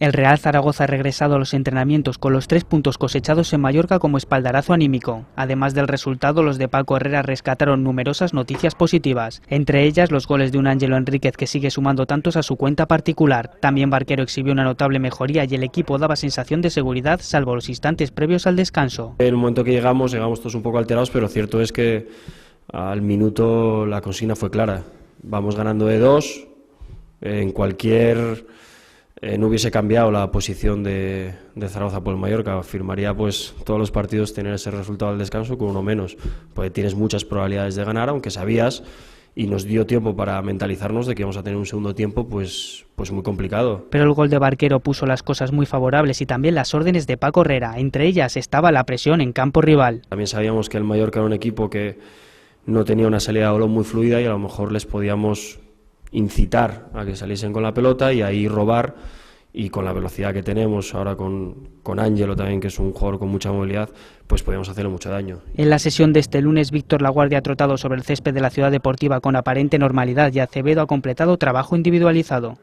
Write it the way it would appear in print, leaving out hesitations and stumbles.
El Real Zaragoza ha regresado a los entrenamientos con los 3 puntos cosechados en Mallorca como espaldarazo anímico. Además del resultado, los de Paco Herrera rescataron numerosas noticias positivas, entre ellas los goles de un Ángelo Enríquez que sigue sumando tantos a su cuenta particular. También Barquero exhibió una notable mejoría y el equipo daba sensación de seguridad, salvo los instantes previos al descanso. En el momento que llegamos todos un poco alterados, pero cierto es que al minuto la consigna fue clara. Vamos ganando de 2, no hubiese cambiado la posición de Zaragoza por el Mallorca, firmaría pues todos los partidos tener ese resultado al descanso con uno menos, pues tienes muchas probabilidades de ganar, aunque sabías, y nos dio tiempo para mentalizarnos de que íbamos a tener un segundo tiempo pues muy complicado. Pero el gol de Barquero puso las cosas muy favorables y también las órdenes de Paco Herrera, entre ellas estaba la presión en campo rival. También sabíamos que el Mallorca era un equipo que no tenía una salida de balón muy fluida y a lo mejor les podíamos incitar a que saliesen con la pelota y ahí robar, y con la velocidad que tenemos ahora con Ángelo también, que es un jugador con mucha movilidad, pues podíamos hacerle mucho daño. En la sesión de este lunes, Víctor Laguardia ha trotado sobre el césped de la Ciudad Deportiva con aparente normalidad y Acevedo ha completado trabajo individualizado.